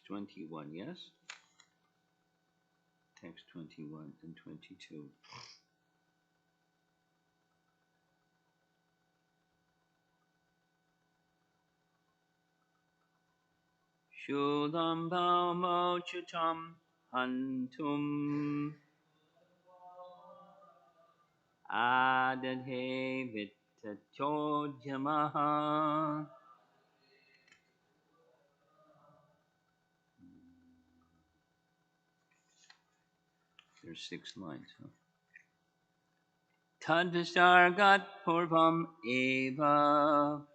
21, yes? Text 21 and 22. Shulam bhaumochutam hantum adadhe vittachodhyamaha. There's 6 lines, huh? Tadvisargat purvam eva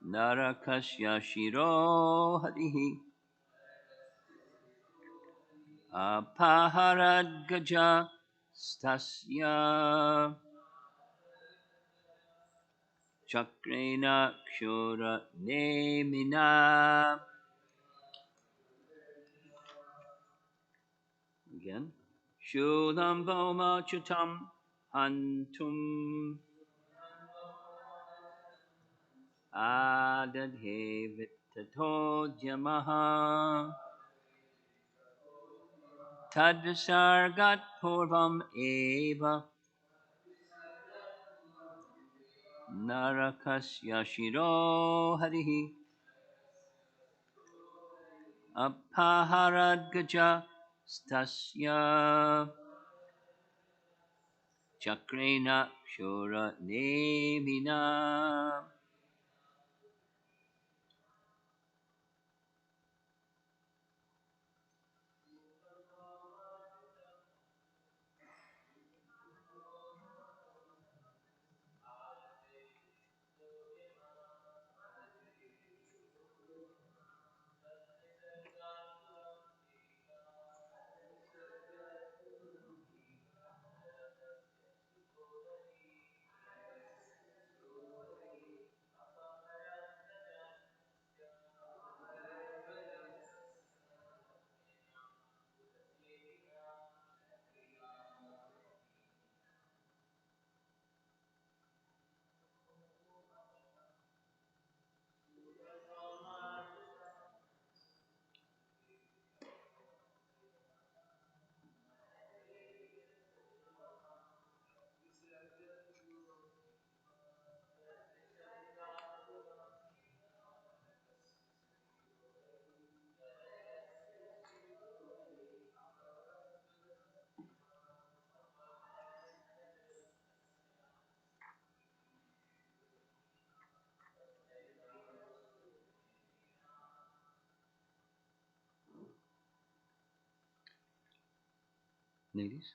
narakasya shiro harihi apaharad gaja stasya chakrena kshura nemina. Again. Shulam boma chutam hantum adadhe vittatojamaha tadvisargat purvam eva narakasya shiro harihi apaharad gaja stasya chakrena shura nemina. Ladies?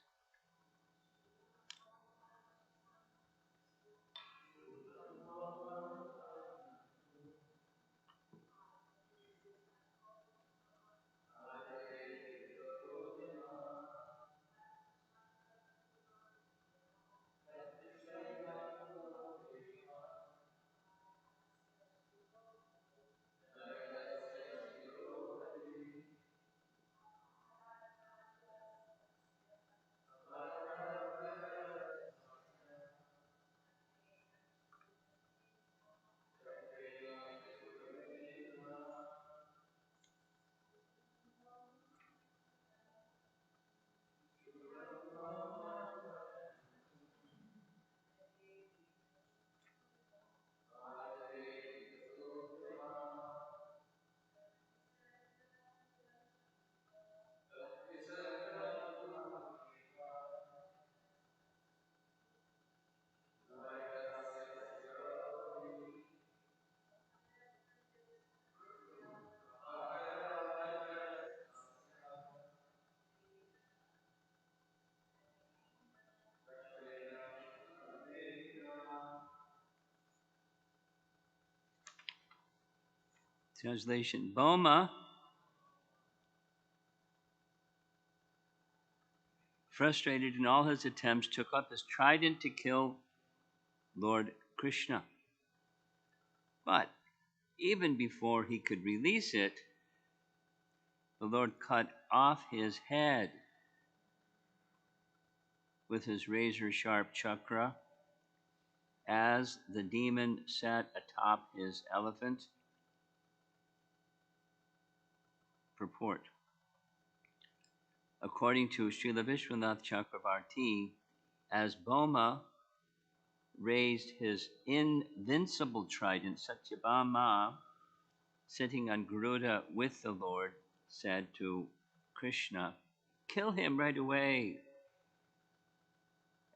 Translation. Boma, frustrated in all his attempts, took up his trident to kill Lord Krishna. But even before he could release it, the Lord cut off his head with his razor-sharp chakra as the demon sat atop his elephant. purport. According to Srila Vishwanath Chakravarti, as Boma raised his invincible trident, Satyabhama, sitting on Garuda with the Lord, said to Krishna, "Kill him right away."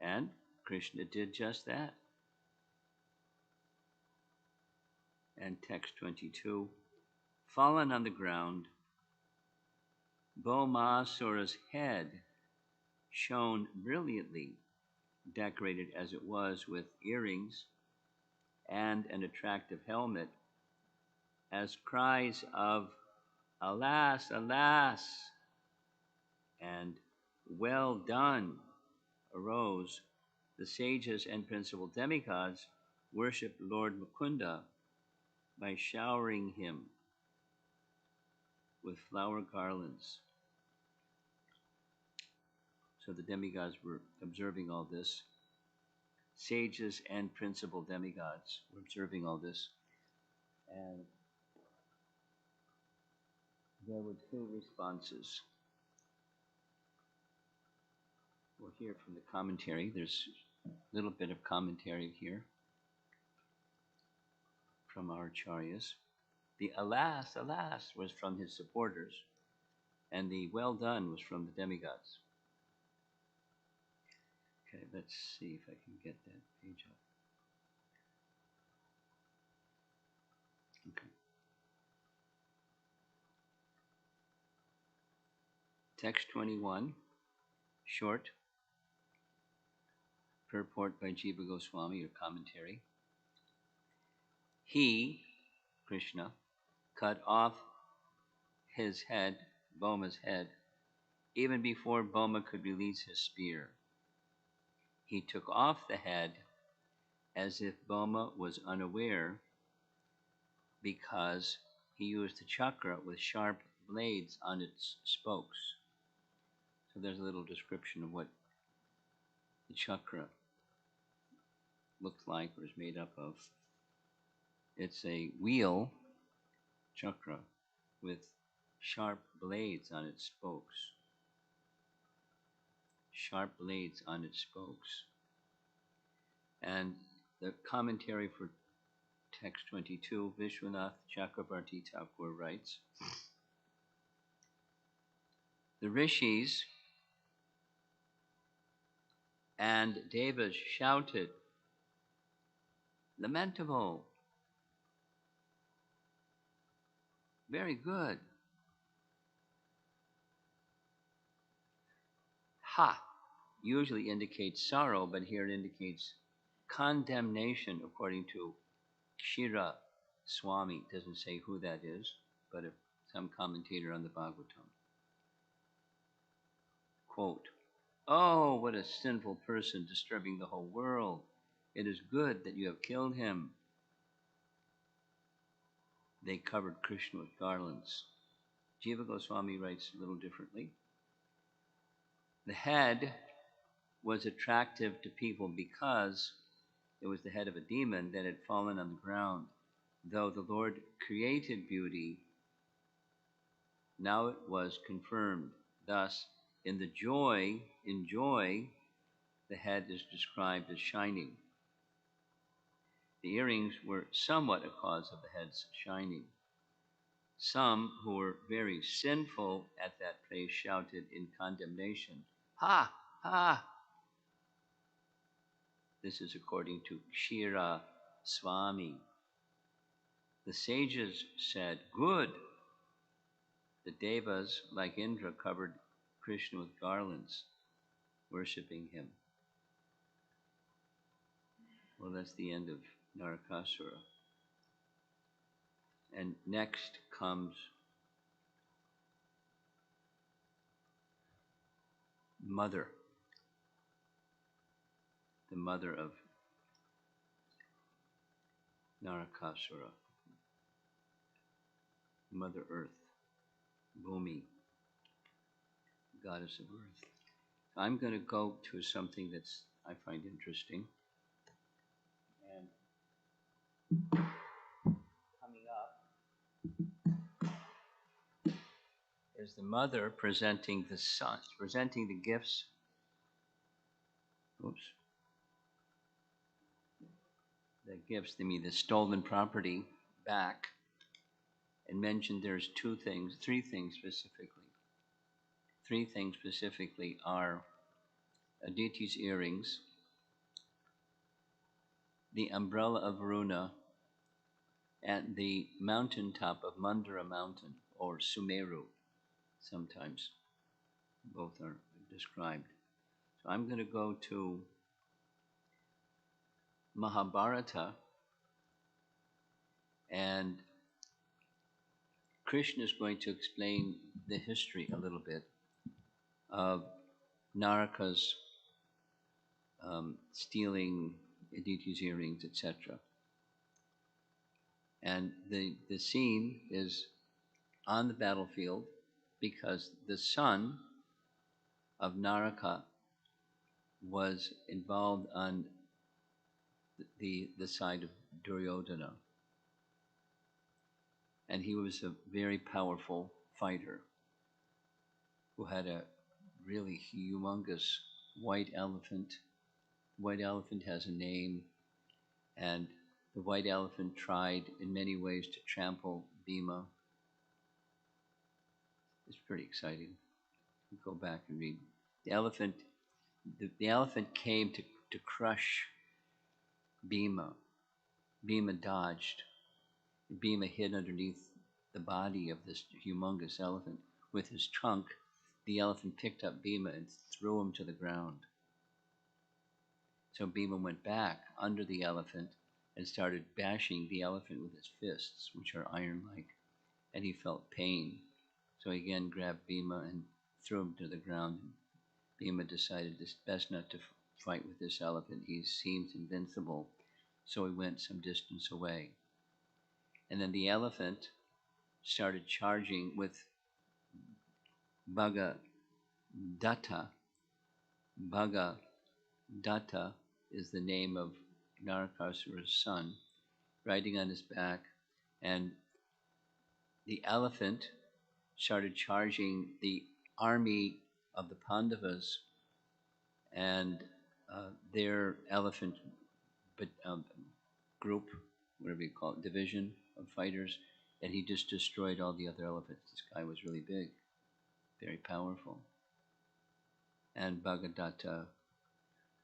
And Krishna did just that. And text 22, fallen on the ground, Bhaumasura's head shone brilliantly, decorated as it was with earrings and an attractive helmet, as cries of "Alas, alas!" and "Well done!" arose. The sages and principal demigods worshipped Lord Mukunda by showering him with flower garlands. So the demigods were observing all this. Sages and principal demigods were observing all this. And there were two responses. We'll hear from the commentary. There's a little bit of commentary here from our acharyas. The "alas, alas" was from his supporters, and the "well done" was from the demigods. Okay, let's see if I can get that page up. Okay. Text 21, short, purport by Jiva Goswami, or commentary. He, Krishna, cut off his head, Boma's head, even before Boma could release his spear. He took off the head as if Boma was unaware, because he used the chakra with sharp blades on its spokes. So there's a little description of what the chakra looks like or is made up of. It's a wheel chakra with sharp blades on its spokes. Sharp blades on its spokes. And the commentary for text 22, Vishwanath Chakravarti Thakur writes, the rishis and devas shouted, "Lamentable! Very good." Ha usually indicates sorrow, but here it indicates condemnation, according to Kshira Swami. It doesn't say who that is, but some commentator on the Bhagavatam. Quote, "Oh, what a sinful person, disturbing the whole world. It is good that you have killed him." They covered Krishna with garlands. Jiva Goswami writes a little differently. The head was attractive to people because it was the head of a demon that had fallen on the ground. Though the Lord created beauty, now it was confirmed. Thus, in joy, the head is described as shining. The earrings were somewhat a cause of the head's shining. Some who were very sinful at that place shouted in condemnation, "Ha! Ha!" This is according to Kshira Swami. The sages said, "Good." The devas, like Indra, covered Krishna with garlands, worshipping him. Well, that's the end of Narakasura. And next comes Mother, the mother of Narakasura, Mother Earth, Bhumi, goddess of earth. I'm going to go to something that's I find interesting. And coming up is the mother presenting the son, presenting the gifts. Oops. The gifts, the stolen property back, and mentioned there's three things specifically. Three things specifically are Aditi's earrings, the umbrella of Varuna, and the mountaintop of Mandara mountain, or Sumeru, sometimes. Both are described. So I'm going to go to Mahabharata, and Krishna is going to explain the history a little bit of Naraka's stealing Aditi's earrings, etc. And the scene is on the battlefield because the son of Naraka was involved on the side of Duryodhana. And he was a very powerful fighter who had a really humongous white elephant. The white elephant has a name, and the white elephant tried in many ways to trample Bhima. It's pretty exciting. You go back and read. The elephant came to crush Bhima. Bhima dodged. Bhima hid underneath the body of this humongous elephant. With his trunk, the elephant picked up Bhima and threw him to the ground. So Bhima went back under the elephant and started bashing the elephant with his fists, which are iron-like, and he felt pain. So he again grabbed Bhima and threw him to the ground. Bhima decided it's best not to fight with this elephant. He seems invincible, so he went some distance away. And then the elephant started charging with Bhagadatta. Bhagadatta is the name of Narakasura's son, riding on his back, and the elephant started charging the army of the Pandavas and their elephant group, whatever you call it, division of fighters, and he just destroyed all the other elephants. This guy was really big, very powerful. And Bhagadatta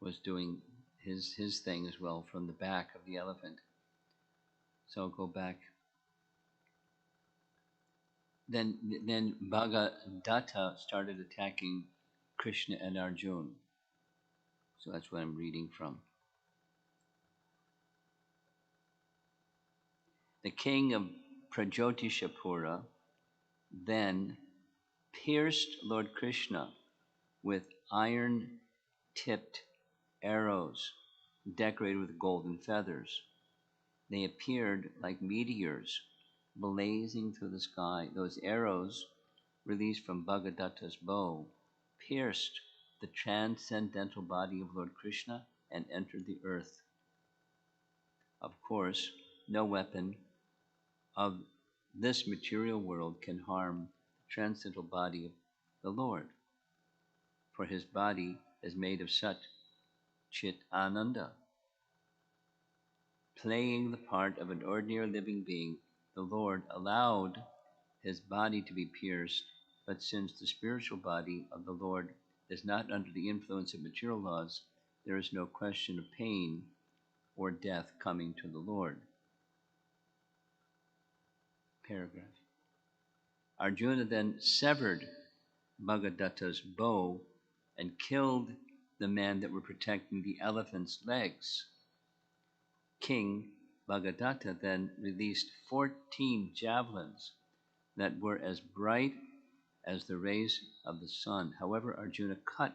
was doing his thing as well from the back of the elephant. So I'll go back. Then Bhagadatta started attacking Krishna and Arjuna. So that's what I'm reading from. The king of Prajotishapura then pierced Lord Krishna with iron-tipped arrows decorated with golden feathers. They appeared like meteors blazing through the sky. Those arrows, released from Bhagadatta's bow, pierced the transcendental body of Lord Krishna and entered the earth. Of course, no weapon of this material world can harm the transcendental body of the Lord, for his body is made of Sat Chit Ananda. Playing the part of an ordinary living being, the Lord allowed his body to be pierced, but since the spiritual body of the Lord is not under the influence of material laws, there is no question of pain or death coming to the Lord. Paragraph. Arjuna then severed Bhagadatta's bow and killed the men that were protecting the elephant's legs. King Bhagadatta then released 14 javelins that were as bright as the rays of the sun. However, Arjuna cut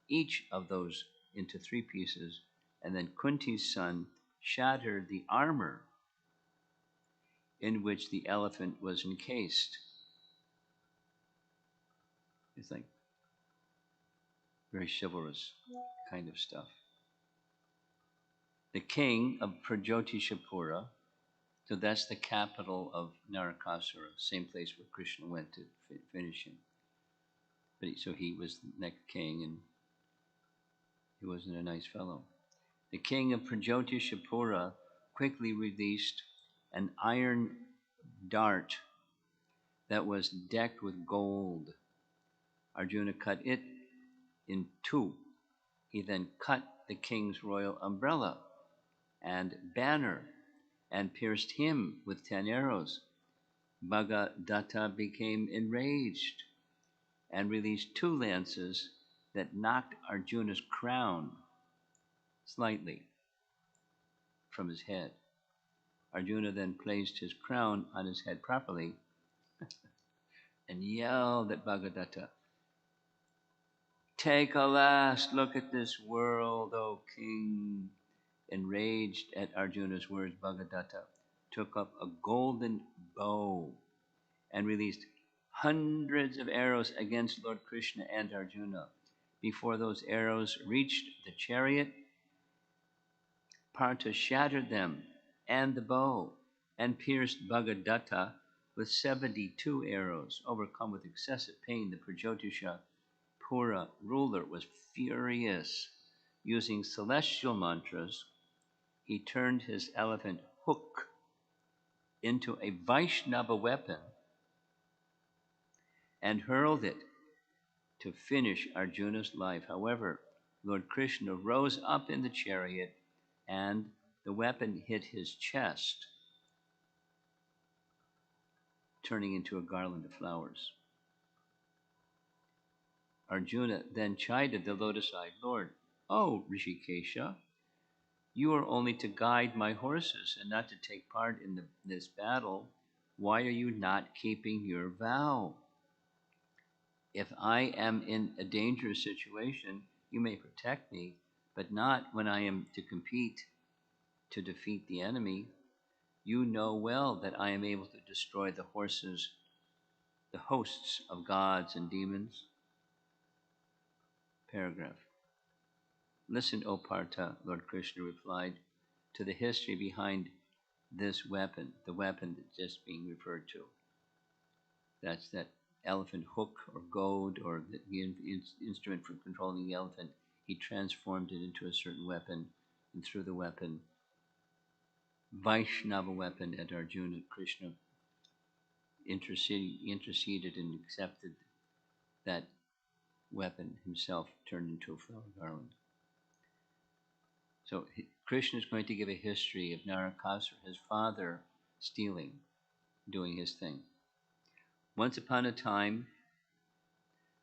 each of those into 3 pieces, and then Kunti's son shattered the armor in which the elephant was encased. It's like very chivalrous kind of stuff. The king of Prajotishapura, so that's the capital of Narakasura, same place where Krishna went to finish him. So he was the next king, and he wasn't a nice fellow. The king of Prajotisapura quickly released an iron dart that was decked with gold. Arjuna cut it in two. He then cut the king's royal umbrella and banner and pierced him with 10 arrows. Bhagadatta became enraged and released 2 lances that knocked Arjuna's crown slightly from his head. Arjuna then placed his crown on his head properly and yelled at Bhagadatta, "Take a last look at this world, O king." Enraged at Arjuna's words, Bhagadatta took up a golden bow and released hundreds of arrows against Lord Krishna and Arjuna. Before those arrows reached the chariot, Partha shattered them and the bow and pierced Bhagadatta with 72 arrows. Overcome with excessive pain, the Prajotisapura ruler was furious. Using celestial mantras, he turned his elephant hook into a Vaishnava weapon and hurled it to finish Arjuna's life. However, Lord Krishna rose up in the chariot and the weapon hit his chest, turning into a garland of flowers. Arjuna then chided the lotus-eyed Lord, "Oh, Rishikesha, you are only to guide my horses and not to take part in this battle. Why are you not keeping your vow? If I am in a dangerous situation, you may protect me, but not when I am to compete to defeat the enemy. You know well that I am able to destroy the hosts of gods and demons." Paragraph. "Listen, O Partha," Lord Krishna replied, "to the history behind this weapon," the weapon that's just being referred to. That's that elephant hook or goad, or the instrument for controlling the elephant. He transformed it into a certain weapon, and through the weapon, Vaishnava weapon, at Arjuna, Krishna interceded and accepted that weapon himself, turned into a flower garland. So Krishna is going to give a history of Narakasura, his father, stealing, doing his thing. "Once upon a time,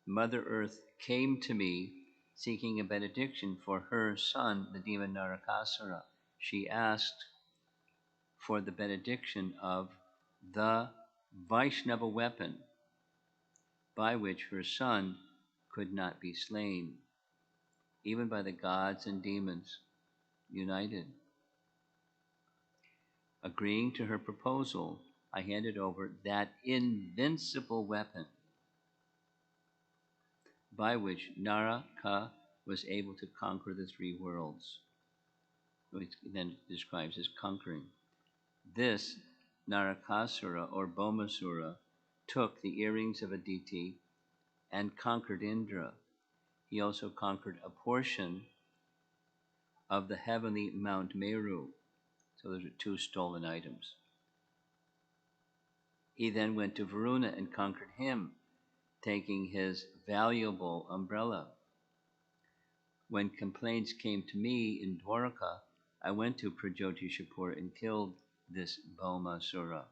Mother Earth came to me seeking a benediction for her son, the demon Narakasura. She asked for the benediction of the Vaishnava weapon by which her son could not be slain, even by the gods and demons united. Agreeing to her proposal, I handed over that invincible weapon by which Naraka was able to conquer the 3 worlds," which then describes as conquering. "This Narakasura, or Bhaumasura, took the earrings of Aditi and conquered Indra. He also conquered a portion of the heavenly Mount Meru." So those are 2 stolen items. "He then went to Varuna and conquered him, taking his valuable umbrella. When complaints came to me in Dwarka, I went to Prajotisapur and killed this Bhaumasura.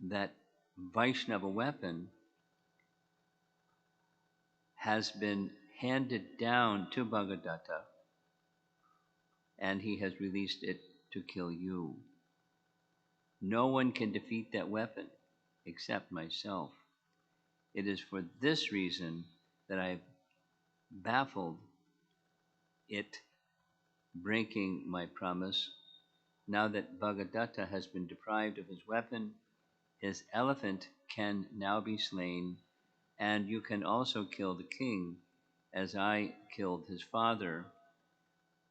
That Vaishnava weapon has been handed down to Bhagadatta, and he has released it to kill you. No one can defeat that weapon except myself. It is for this reason that I've baffled it, breaking my promise. Now that Bhagadatta has been deprived of his weapon, his elephant can now be slain, and you can also kill the king, as I killed his father,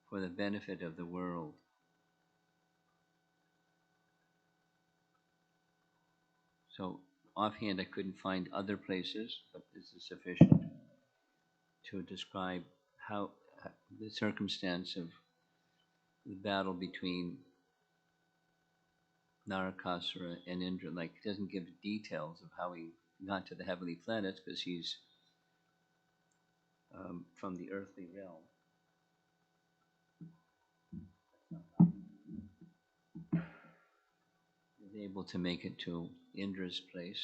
for the benefit of the world." So offhand, I couldn't find other places, but this is sufficient. to describe how the circumstance of the battle between Narakasura and Indra. Like, he doesn't give details of how he got to the heavenly planets because he's from the earthly realm. He's able to make it to Indra's place.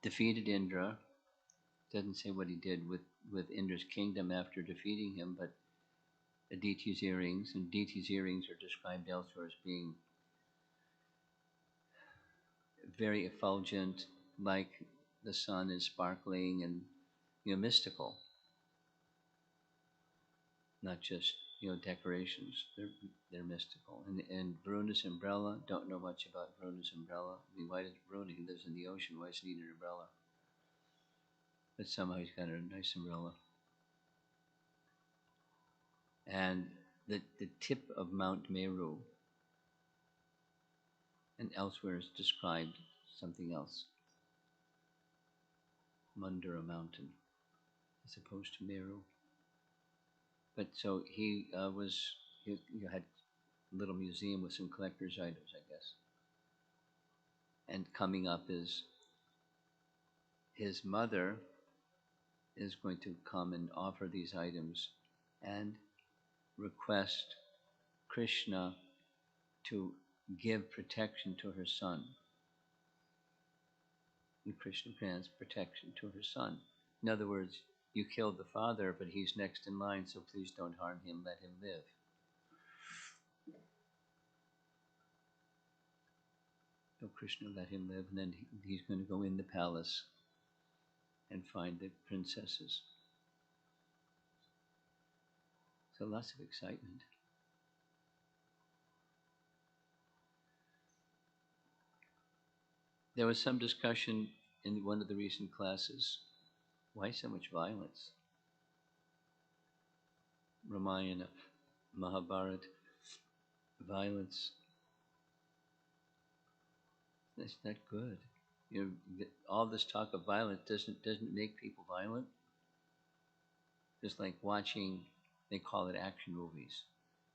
Defeated Indra. Doesn't say what he did with Indra's kingdom after defeating him, but Aditi's earrings, and Aditi's earrings are described elsewhere as being very effulgent, like the sun is sparkling and mystical, not just decorations. They're mystical. And Varuna's umbrella. Don't know much about Varuna's umbrella. I mean, why does Varuna? He lives in the ocean. Why does he need an umbrella? But somehow he's got a nice umbrella. And the tip of Mount Meru, and elsewhere is described something else. Mandara mountain, as opposed to Meru. But so he had a little museum with some collector's items, I guess. And coming up is his mother is going to come and offer these items and request Krishna to give protection to her son. And Krishna grants protection to her son. In other words, you killed the father, but he's next in line, so please don't harm him, let him live. So Krishna let him live, and then he's going to go in the palace and find the princesses. So lots of excitement. There was some discussion in one of the recent classes. Why so much violence? Ramayana, Mahabharata, violence. That's not good. All this talk of violence doesn't make people violent. Just like watching, they call it action movies.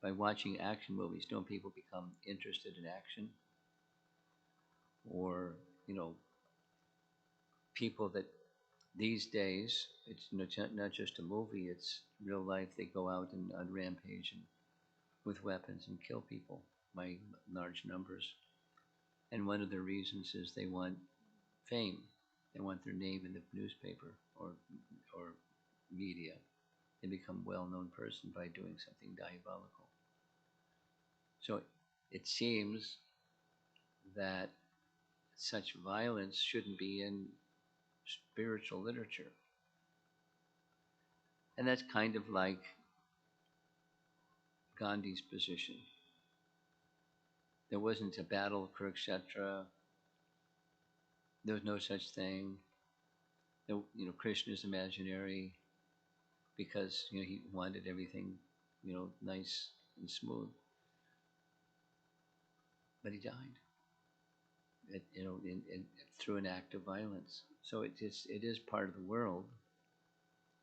By watching action movies, don't people become interested in action? Or, people that these days, it's not just a movie, it's real life. They go out and on rampage and with weapons and kill people by large numbers. And one of the reasons is they want fame. They want their name in the newspaper or media. They become a well-known person by doing something diabolical. So it seems that such violence shouldn't be in spiritual literature. And that's kind of like Gandhi's position. There wasn't a battle of Kurukshetra. There was no such thing. Krishna is imaginary because he wanted everything nice and smooth. But he died. Through an act of violence. So it is part of the world.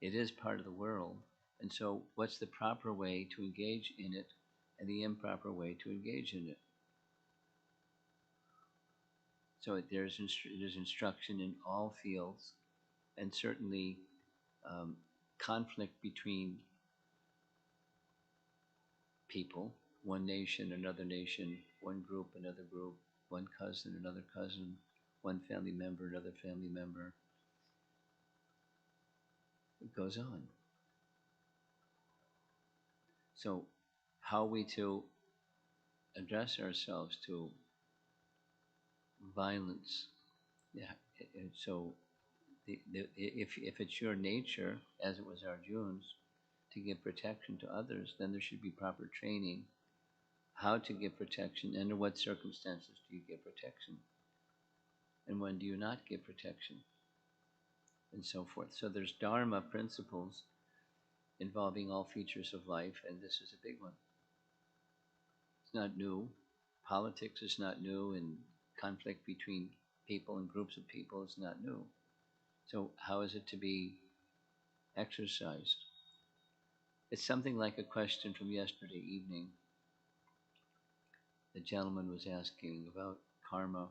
It is part of the world. And so what's the proper way to engage in it and the improper way to engage in it? So there's instruction in all fields, and certainly conflict between people, one nation, another nation, one group, another group, one cousin, another cousin, one family member, another family member. It goes on. So how are we to address ourselves to violence? Yeah. So if it's your nature, as it was Arjun's, to give protection to others, then there should be proper training how to give protection, and under what circumstances do you give protection, and when do you not give protection, and so forth. So there's Dharma principles involving all features of life, and this is a big one. It's not new. Politics is not new, and conflict between people and groups of people is not new. So how is it to be exercised. It's something like a question from yesterday evening. The gentleman was asking about karma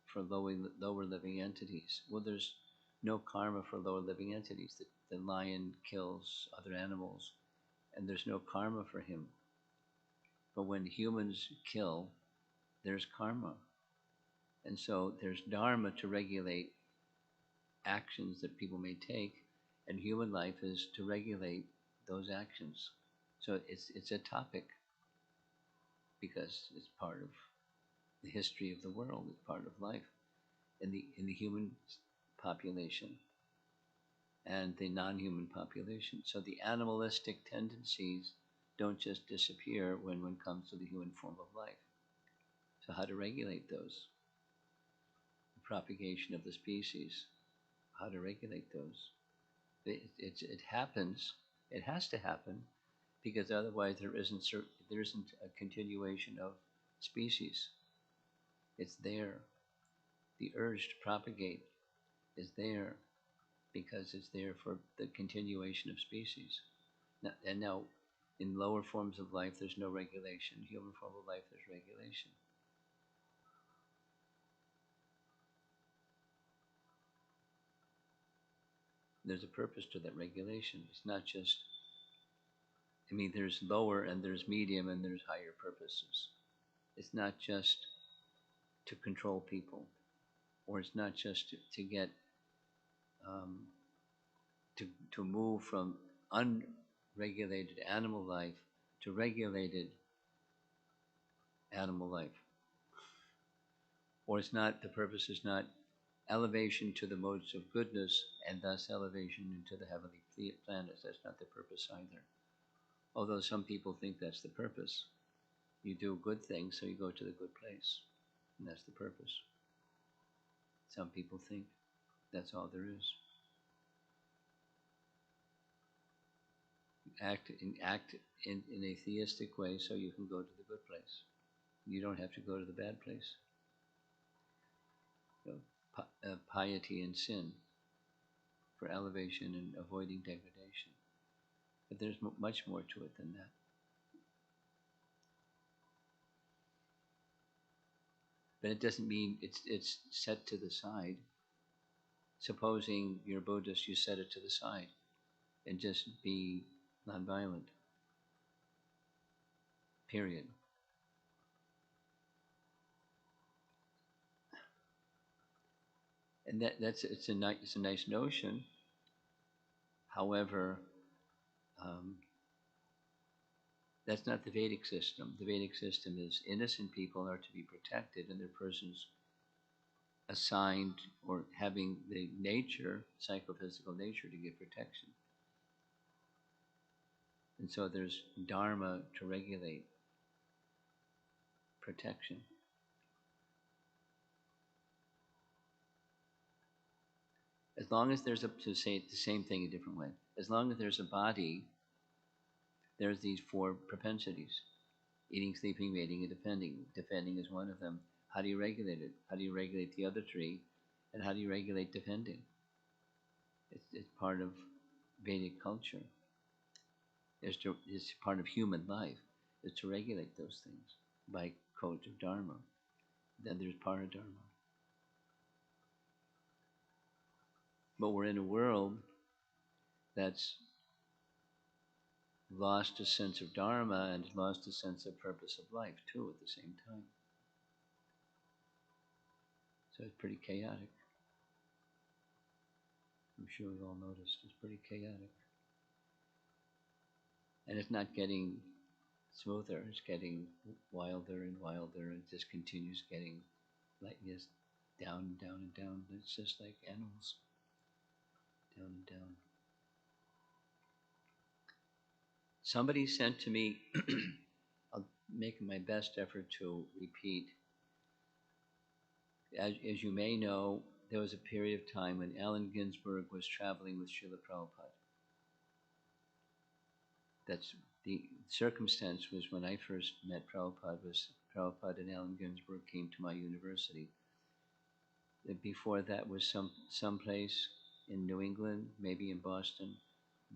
for lower living entities. Well, there's no karma for lower living entities. The lion kills other animals, and there's no karma for him. But when humans kill, there's karma. And so there's dharma to regulate actions that people may take, and human life is to regulate those actions. So it's a topic because it's part of the history of the world, it's part of life in the human population and the non-human population. So the animalistic tendencies don't just disappear when one comes to the human form of life. So how to regulate those? The propagation of the species, how to regulate those? It happens. It has to happen because otherwise there isn't a continuation of species. It's there. The urge to propagate is there because it's there for the continuation of species. Now, in lower forms of life, there's no regulation. In human form of life, there's regulation. There's a purpose to that regulation. It's not just, there's lower and there's medium and there's higher purposes. It's not just to control people, or it's not just to get um, to move from unregulated animal life to regulated animal life. Or it's not, the purpose is not elevation to the modes of goodness and thus elevation into the heavenly planets. That's not the purpose either. Although some people think that's the purpose. You do good things, so you go to the good place. And that's the purpose. Some people think that's all there is. Act in a theistic way so you can go to the good place. You don't have to go to the bad place. So, piety and sin for elevation and avoiding degradation. But there's much more to it than that. But it doesn't mean it's set to the side. Supposing you're Buddhist, you set it to the side and just be nonviolent. Period. And it's a nice notion. However, that's not the Vedic system. The Vedic system is innocent people are to be protected, and their persons assigned or having the nature, psychophysical nature, to give protection. And so there's dharma to regulate protection. As long as there's to say the same thing a different way, as long as there's a body, there's these four propensities: eating, sleeping, mating, and defending. Defending is one of them. How do you regulate it? How do you regulate the other three? And how do you regulate defending? It's part of Vedic culture. It's part of human life, is to regulate those things by codes of Dharma. Then there's Paradharma. But we're in a world that's lost a sense of Dharma and lost a sense of purpose of life too at the same time. So it's pretty chaotic. I'm sure we've all noticed it's pretty chaotic. And it's not getting smoother, it's getting wilder and wilder, and it just continues getting like this, down and down and down. It's just like animals, down and down. Somebody sent to me, I'll make my best effort to repeat. As you may know, there was a period of time when Allen Ginsberg was traveling with Srila Prabhupada. That's the circumstance was when I first met Prabhupada, was Prabhupada and Allen Ginsberg came to my university. Before that was some place in New England, maybe in Boston,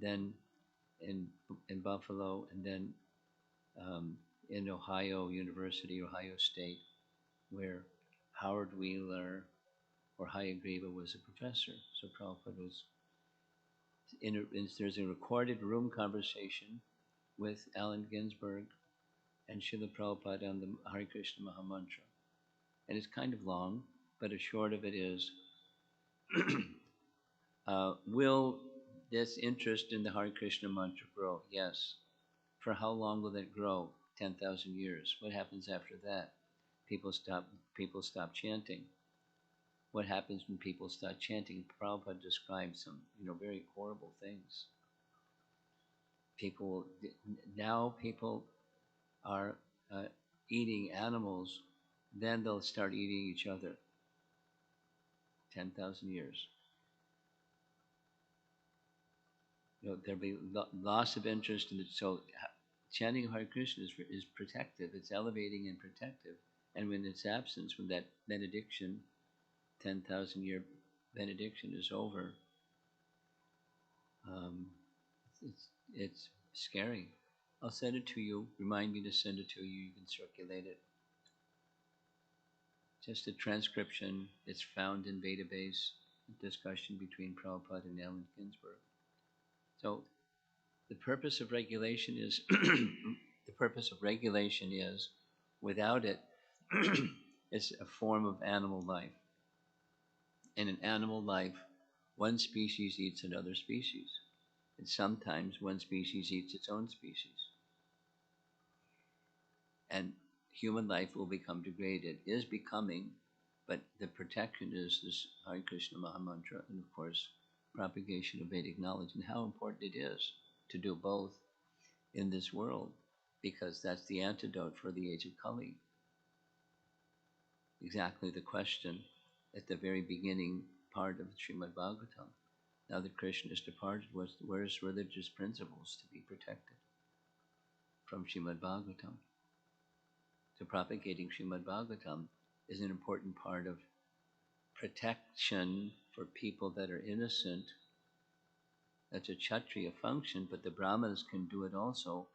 then in Buffalo, and then in Ohio University, Ohio State, where Howard Wheeler or Hayagriva was a professor. So Prabhupada was there's a recorded room conversation with Allen Ginsberg and Srila Prabhupada on the Hare Krishna Mahamantra. And it's kind of long, but a short of it is, will this interest in the Hare Krishna mantra grow? Yes. For how long will it grow? 10,000 years. What happens after that? People stop chanting. What happens when people stop chanting? Prabhupada describes some, very horrible things. People are eating animals, then they'll start eating each other. 10,000 years. There'll be loss of interest in it. So chanting Hare Krishna is protective. It's elevating and protective. And when its absence, when that benediction, 10,000-year benediction is over, it's scary. I'll send it to you. Remind me to send it to you. You can circulate it. Just a transcription. It's found in database. Discussion between Prabhupada and Allen Ginsberg. So the purpose of regulation is without it, it's a form of animal life. In an animal life, one species eats another species. And sometimes one species eats its own species. And human life will become degraded, is becoming, but the protection is this Hare Krishna Mahamantra and, of course, propagation of Vedic knowledge, and how important it is to do both in this world, because that's the antidote for the age of Kali. Exactly the question at the very beginning part of Srimad Bhagavatam. Now that Krishna is departed, where's religious principles to be protected from Srimad Bhagavatam? So propagating Srimad Bhagavatam is an important part of protection for people that are innocent. That's a Kshatriya function, but the Brahmanas can do it also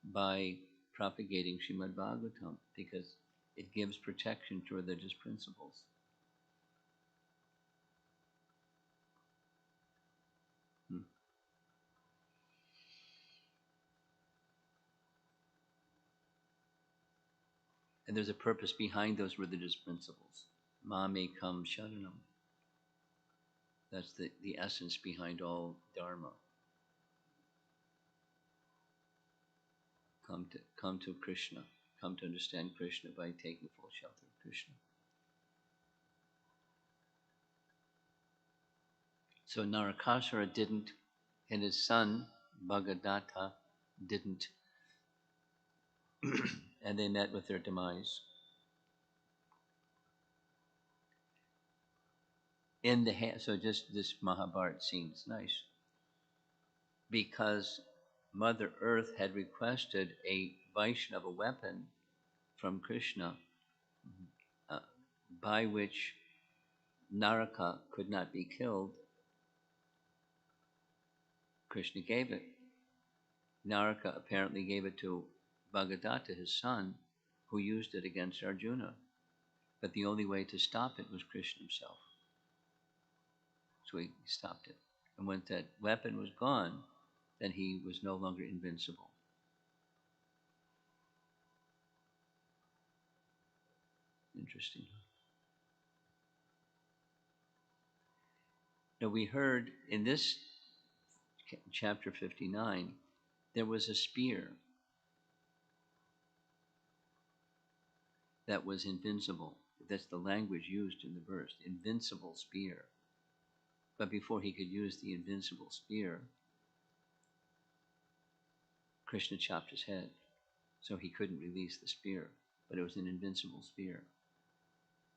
by propagating Srimad Bhagavatam, because it gives protection to religious principles. And there's a purpose behind those religious principles. Mamekam Sharanam. That's the essence behind all Dharma. Come to Krishna. Come to understand Krishna by taking full shelter of Krishna. So Narakasura didn't, and his son Bhagadatta didn't, and they met with their demise. So just this Mahabharata seems nice, because Mother Earth had requested a Vaishnava weapon from Krishna, by which Naraka could not be killed. Krishna gave it. Naraka apparently gave it to Bhagadatta, his son, who used it against Arjuna. But the only way to stop it was Krishna himself. So he stopped it. And once that weapon was gone, then he was no longer invincible. Interesting. Now we heard in this chapter 59, there was a spear that was invincible. That's the language used in the verse, invincible spear. But before he could use the invincible spear, Krishna chopped his head, so he couldn't release the spear. But it was an invincible spear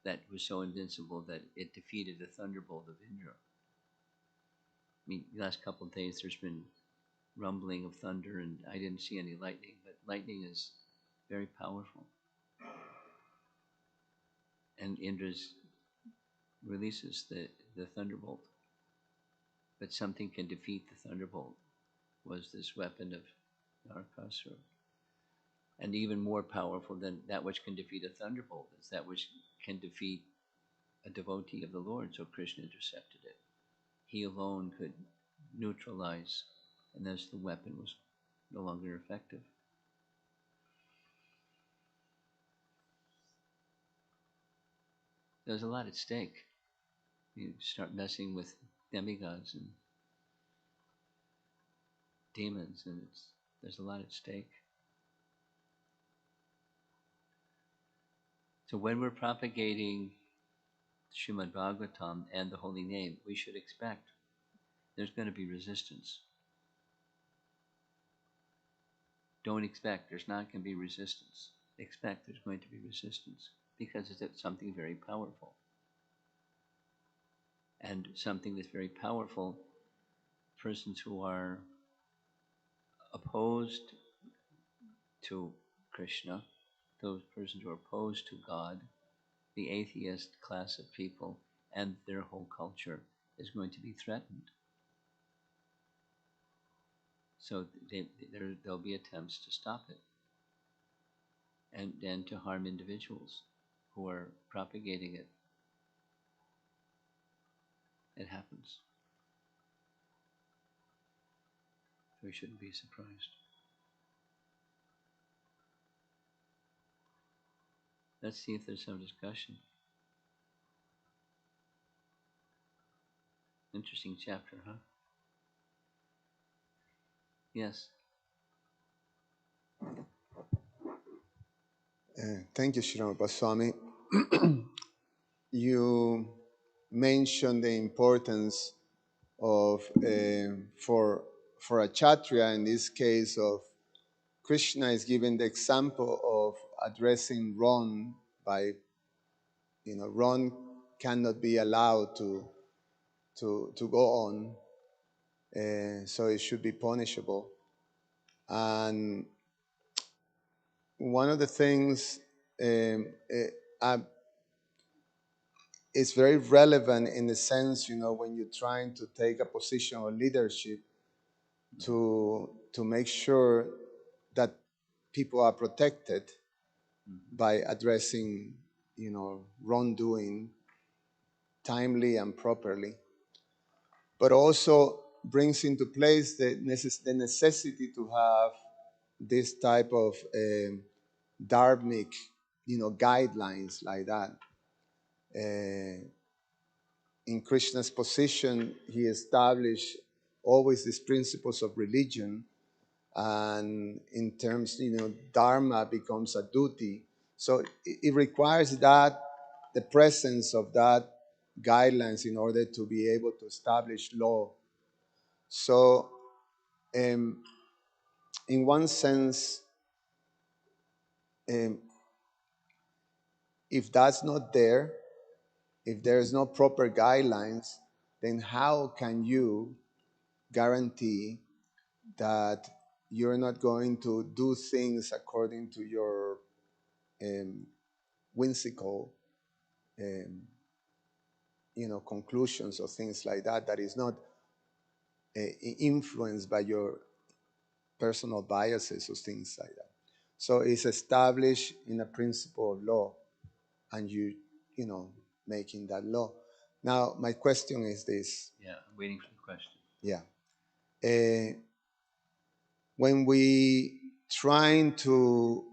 that was so invincible that it defeated the thunderbolt of Indra. I mean, the last couple of days there's been rumbling of thunder, and I didn't see any lightning, but lightning is very powerful. And Indra releases the thunderbolt. but something can defeat the thunderbolt, was this weapon of Narakasura. And even more powerful than that which can defeat a thunderbolt is that which can defeat a devotee of the Lord. So Krishna intercepted it. He alone could neutralize, and thus the weapon was no longer effective. There's a lot at stake. You start messing with demigods and demons, and there's a lot at stake. So when we're propagating Srimad Bhagavatam and the holy name, we should expect there's going to be resistance. Don't expect there's not going to be resistance. Expect there's going to be resistance because it's something very powerful. And something that's very powerful, persons who are opposed to Krishna, those persons who are opposed to God, the atheist class of people, and their whole culture is going to be threatened. So there'll be attempts to stop it and to harm individuals who are propagating it. It happens. We shouldn't be surprised. Let's see if there's some discussion. Interesting chapter, huh? Yes. Thank you, Srimad Swami. You mentioned the importance of for a kshatriya, in this case of Krishna is given the example of addressing wrong by, wrong cannot be allowed to go on, so it should be punishable. And one of the things it's very relevant in the sense, when you're trying to take a position of leadership to make sure that people are protected by addressing, wrongdoing timely and properly, but also brings into place the necessity to have this type of dharmic, guidelines like that. In Krishna's position, he established always these principles of religion, and in terms, dharma becomes a duty. So it requires that the presence of that guidelines in order to be able to establish law. So, in one sense, if that's not there, if there's no proper guidelines, then how can you guarantee that you're not going to do things according to your whimsical, conclusions or things like that, that is not influenced by your personal biases or things like that. So it's established in a principle of law, and making that law. Now, my question is this. Yeah, I'm waiting for the question. Yeah. When we trying to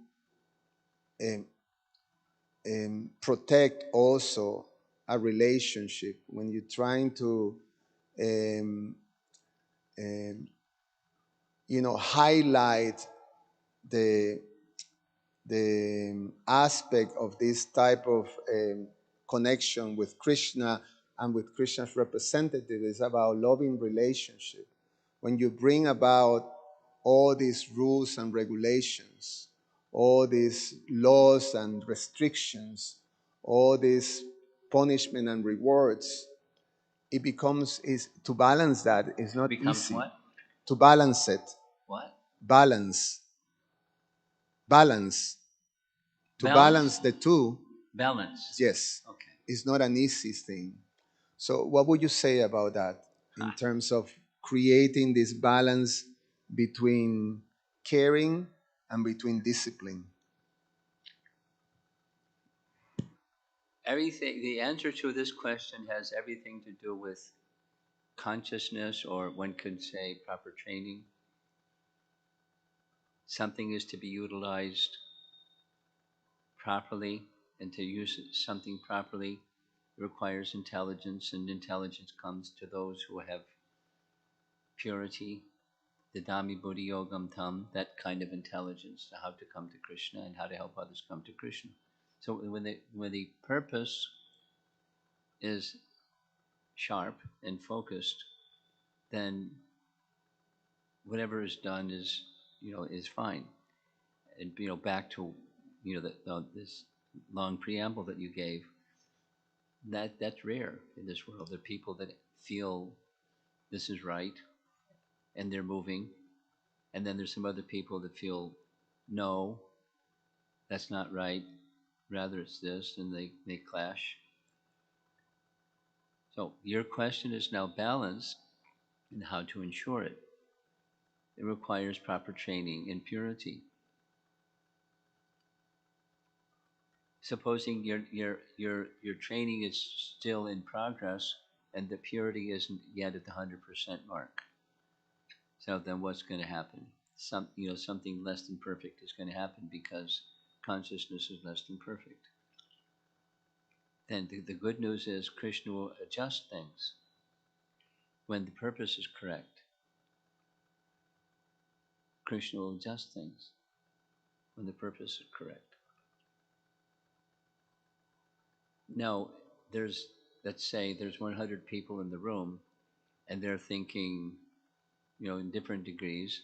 protect also a relationship, when you're trying to highlight the aspect of this type of connection with Krishna and with Krishna's representative, is about loving relationship. When you bring about all these rules and regulations, all these laws and restrictions, all these punishment and rewards, it becomes, is to balance that is not easy. What? To balance it. What? Balance. To balance the two. Balance. Yes. Okay. It's not an easy thing. So what would you say about that? in terms of creating this balance between caring and between discipline? Everything, the answer to this question has everything to do with consciousness, or one could say proper training. Something is to be utilized properly, and to use something properly requires intelligence, and intelligence comes to those who have purity, the Dhammi Buddhi Yogam Tam, that kind of intelligence, how to come to Krishna and how to help others come to Krishna. So when the purpose is sharp and focused, then whatever is done is, is fine. And back to this long preamble that you gave, that's rare in this world. There are people that feel this is right and they're moving, and then there's some other people that feel no, that's not right, rather it's this, and they clash. So your question is now balanced, and how to ensure it. It requires proper training in purity. Supposing your training is still in progress and the purity isn't yet at the 100% mark, so then what's going to happen? Something less than perfect is going to happen, because consciousness is less than perfect. Then the good news is Krishna will adjust things when the purpose is correct. Krishna will adjust things when the purpose is correct. Now, let's say there's 100 people in the room, and they're thinking, in different degrees,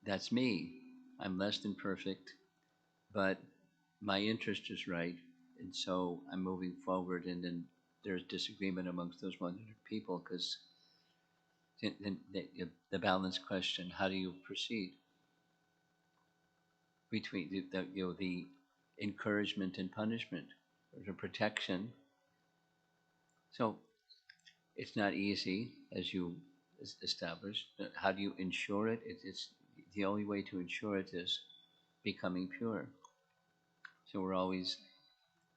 that's me. I'm less than perfect, but my interest is right, and so I'm moving forward. And then there's disagreement amongst those 100 people, because the balance question: how do you proceed between the encouragement and punishment, or the protection? So it's not easy, as you established. How do you ensure it? It's the only way to ensure it is becoming pure. So we're always,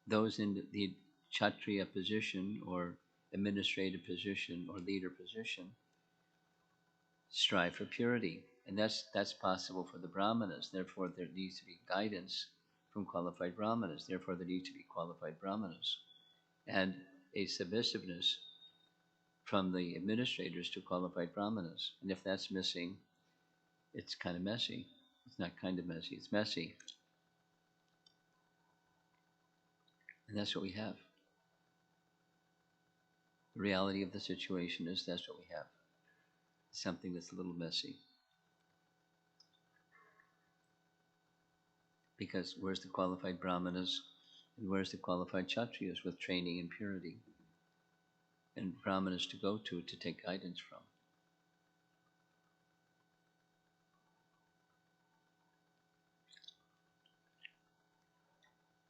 those in the Kshatriya position, or administrative position, or leader position, strive for purity. And that's possible for the Brahmanas. Therefore, there needs to be guidance from qualified Brahmanas. Therefore, there need to be qualified Brahmanas. And a submissiveness from the administrators to qualified Brahmanas. And if that's missing, it's kind of messy. It's not kind of messy, it's messy. And that's what we have. The reality of the situation is that's what we have. Something that's a little messy. Because where's the qualified Brahmanas, and where's the qualified Kshatriyas with training and purity, and Brahmanas to go to take guidance from?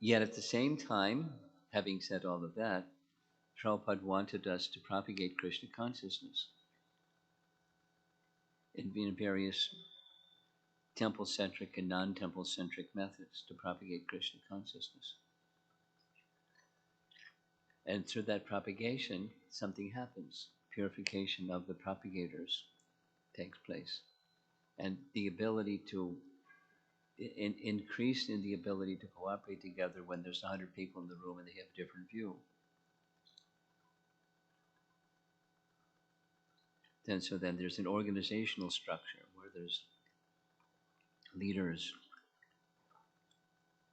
Yet at the same time, having said all of that, Prabhupada wanted us to propagate Krishna consciousness in various temple-centric and non-temple-centric methods to propagate Krishna consciousness. And through that propagation, something happens. Purification of the propagators takes place. And the ability to increase in the ability to cooperate together when there's 100 people in the room and they have a different view. Then there's an organizational structure where there's leaders.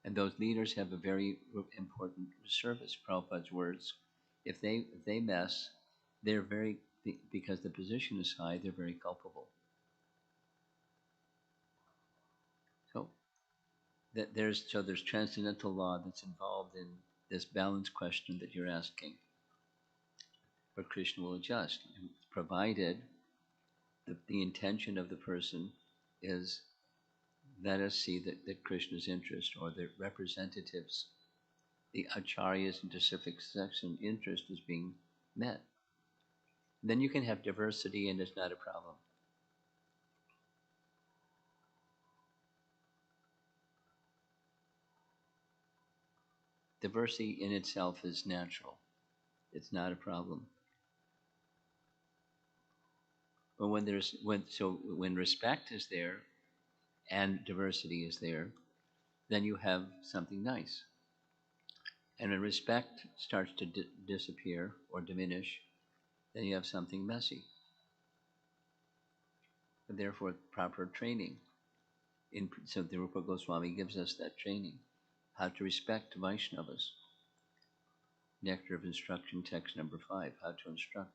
And those leaders have a very important service. Prabhupada's words: if they mess, they're very, because the position is high, they're very culpable. So there's transcendental law that's involved in this balance question that you're asking. But Krishna will adjust, provided the intention of the person is, let us see that Krishna's interest, or the representatives, the acharyas in specific section interest, is being met. Then you can have diversity and it's not a problem. Diversity in itself is natural. It's not a problem. But when respect is there and diversity is there, then you have something nice. And when respect starts to disappear or diminish, then you have something messy. And therefore, proper training. So the Rupa Goswami gives us that training, how to respect Vaishnavas. Nectar of Instruction, text number 5, how to instruct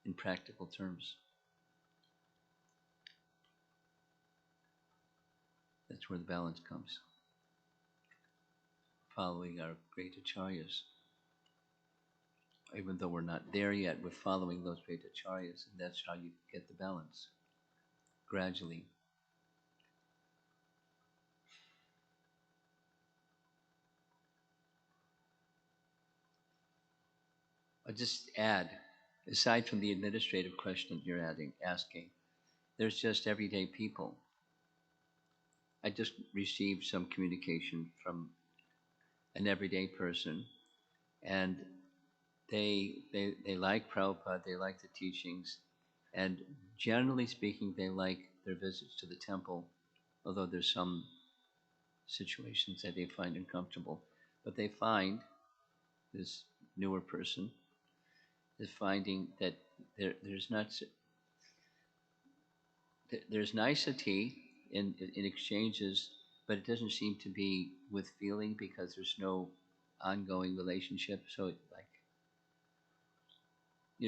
in practical terms. That's where the balance comes. Following our great acharyas, even though we're not there yet with following those great acharyas, and that's how you get the balance gradually. I'll just add, aside from the administrative question that you're asking, there's just everyday people. I just received some communication from an everyday person, and they like Prabhupada, they like the teachings, and generally speaking, they like their visits to the temple, although there's some situations that they find uncomfortable. But they find, this newer person is finding that there's not there's nicety in exchanges, but it doesn't seem to be with feeling because there's no ongoing relationship. So like,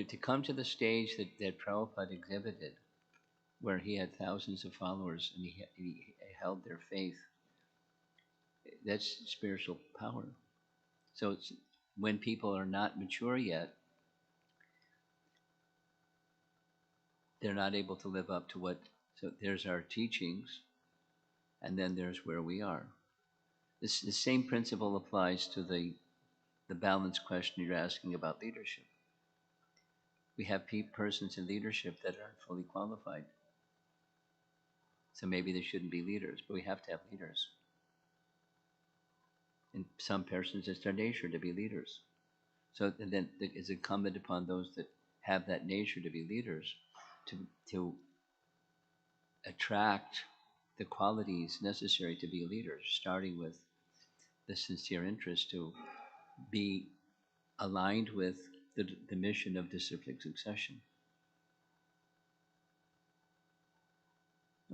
to come to the stage that Prabhupada exhibited, where he had thousands of followers and he held their faith, that's spiritual power. So it's, when people are not mature yet, they're not able to live up to what. So there's our teachings, and then there's where we are. The same principle applies to the balance question you're asking about leadership. We have persons in leadership that aren't fully qualified. So maybe they shouldn't be leaders, but we have to have leaders. And some persons, it's their nature to be leaders. So then it's incumbent upon those that have that nature to be leaders to attract the qualities necessary to be leaders, starting with the sincere interest to be aligned with the mission of disciplic succession.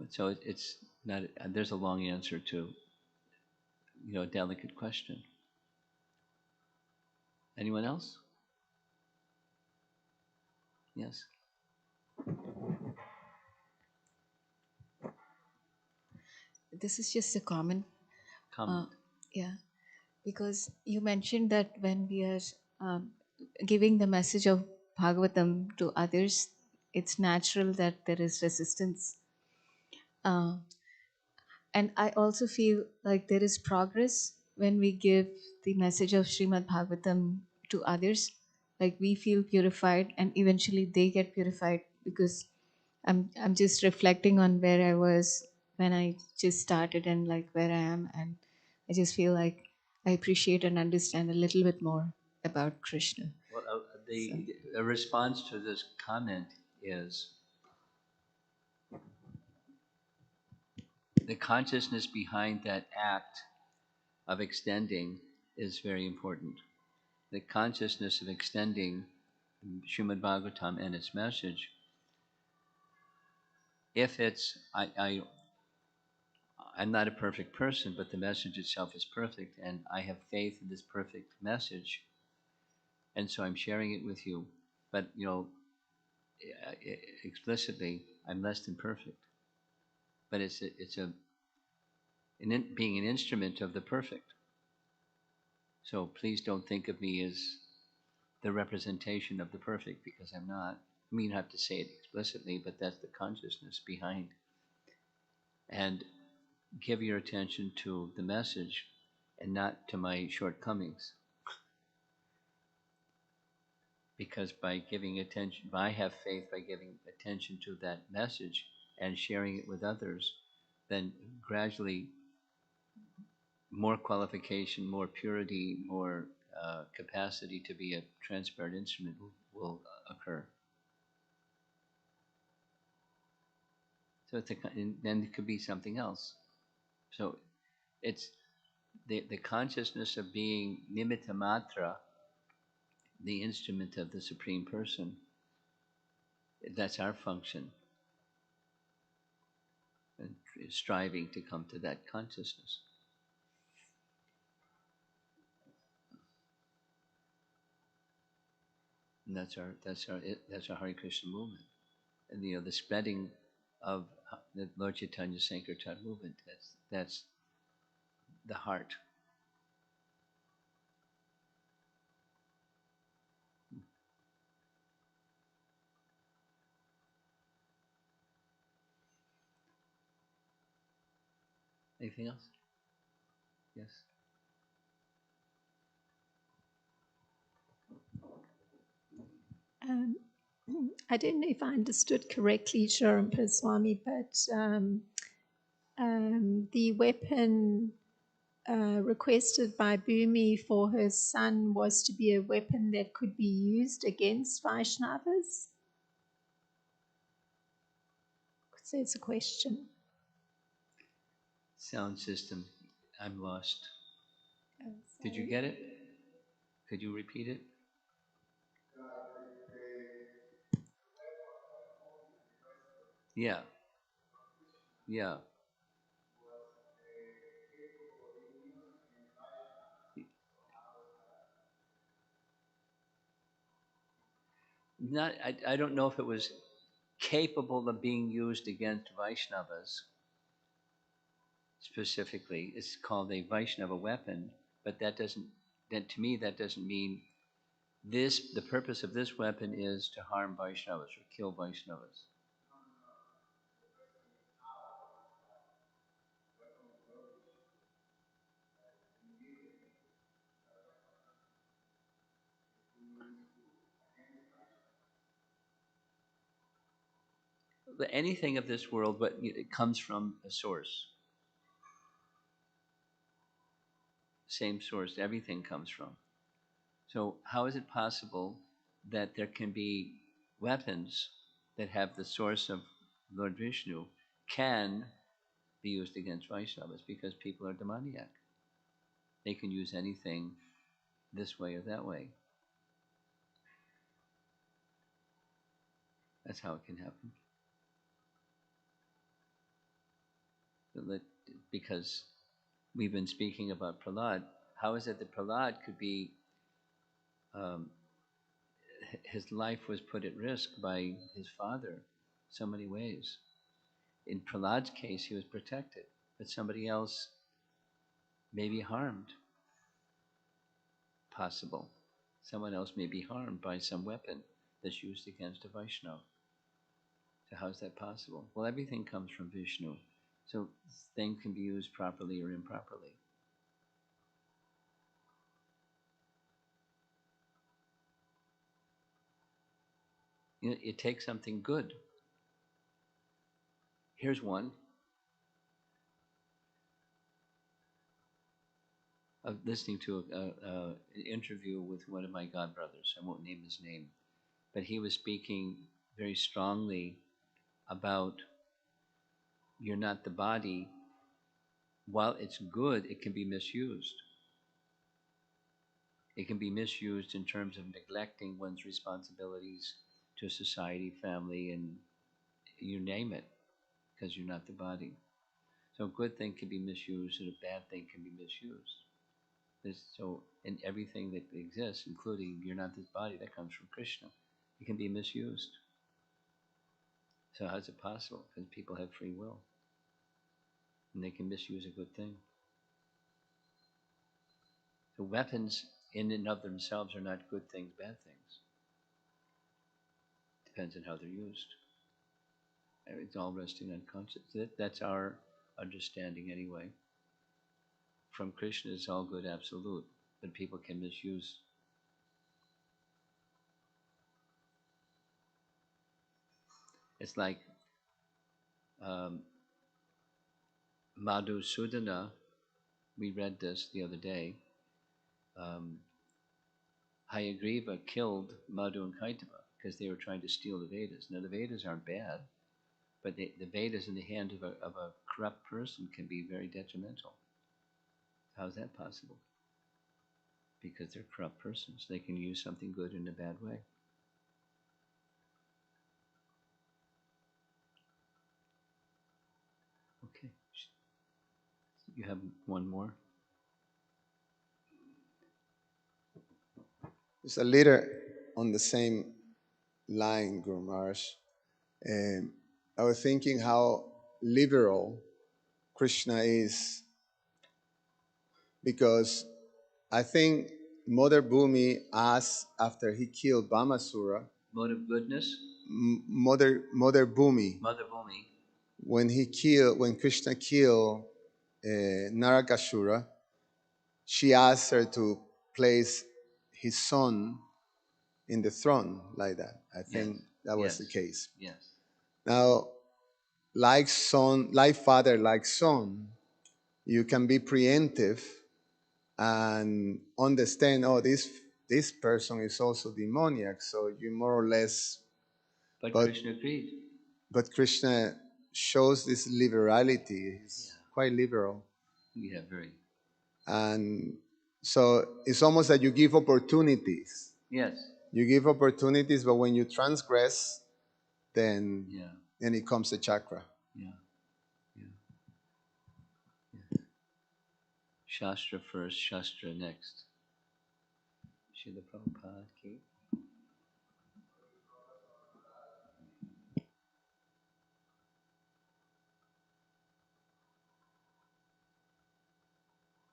So it's not. There's a long answer to a delicate question. Anyone else? Yes. This is just a comment. Comment. Yeah, because you mentioned that when we are um, giving the message of Bhagavatam to others, it's natural that there is resistance. Uh, and I also feel like there is progress when we give the message of Srimad Bhagavatam to others. Like we feel purified, and eventually they get purified, because I'm just reflecting on where I was when I just started and like where I am, and I just feel like I appreciate and understand a little bit more about Krishna. Well, So, the response to this comment is the consciousness behind that act of extending is very important. The consciousness of extending Srimad Bhagavatam and its message, if it's, I'm not a perfect person, but the message itself is perfect, and I have faith in this perfect message, and so I'm sharing it with you. But explicitly, I'm less than perfect. But it's being an instrument of the perfect. So please don't think of me as the representation of the perfect, because I'm not. I mean, you have to say it explicitly, but that's the consciousness behind. And give your attention to the message and not to my shortcomings. because by giving attention, I have faith by giving attention to that message and sharing it with others, then gradually more qualification, more purity, more capacity to be a transparent instrument will occur. So it's and then it could be something else. So it's the consciousness of being nimitta matra, the instrument of the Supreme Person. That's our function, and striving to come to that consciousness. And that's our Hare Krishna movement, and the spreading of the Lord Chaitanya Sankirtan movement. That's the heart. Anything else? Yes. Um, I don't know if I understood correctly, Sharon Swami, but the weapon requested by Bhumi for her son was to be a weapon that could be used against Vaishnavas. So it's a question. Sound system. I'm lost. Oh, Did you get it? Could you repeat it? Yeah. Yeah. Not. I don't know if it was capable of being used against Vaishnavas specifically. It's called a Vaishnava weapon, but that doesn't. That to me, that doesn't mean this. The purpose of this weapon is to harm Vaishnavas or kill Vaishnavas. But anything of this world, but it comes from a source. Same source. Everything comes from. So how is it possible that there can be weapons that have the source of Lord Vishnu can be used against Vaishnavas? Because people are demoniac. They can use anything this way or that way. That's how it can happen. Because we've been speaking about Prahlad. How is it that Prahlad could be, his life was put at risk by his father so many ways? In Prahlad's case, he was protected, but somebody else may be harmed. Possible. Someone else may be harmed by some weapon that's used against a Vaishnava. So how is that possible? Well, everything comes from Vishnu. So things can be used properly or improperly. It takes something good. Here's one. I'm listening to an interview with one of my godbrothers. I won't name his name. But he was speaking very strongly about you're not the body. While it's good, it can be misused. It can be misused in terms of neglecting one's responsibilities to society, family, and you name it, because you're not the body. So a good thing can be misused and a bad thing can be misused. So in everything that exists, including you're not this body, that comes from Krishna, it can be misused. So how is it possible? Because people have free will. And they can misuse a good thing. So weapons in and of themselves are not good things, bad things. Depends on how they're used. It's all resting on consciousness. That's our understanding anyway. From Krishna, it's all good, absolute. But people can misuse. It's like um, Madhusudana. We read this the other day. Um, Hayagriva killed Madhu and Kaitava because they were trying to steal the Vedas. Now the Vedas aren't bad, but the Vedas in the hands of a corrupt person can be very detrimental. How is that possible? Because they're corrupt persons. They can use something good in a bad way. Okay. You have one more? There's a letter on the same line, Guru Maharaj. I was thinking how liberal Krishna is, because I think Mother Bhumi asked after he killed Bhamasura, Mode of goodness? Mother Bhumi, Mother Bhumi. when Krishna killed Narakasura, she asked her to place his son in the throne like that. I think that was the case. Yes. Now, like son, like father, like son, you can be preemptive and understand, oh, this person is also demoniac, so you more or less. But But Krishna agreed. but Krishna shows this liberality. He's quite liberal, Yeah, very. and so it's almost that you give opportunities. Yes. You give opportunities, but when you transgress, then Yeah. then it comes the chakra. Yeah. Shastra first, Shastra next. Srila Prabhupada ki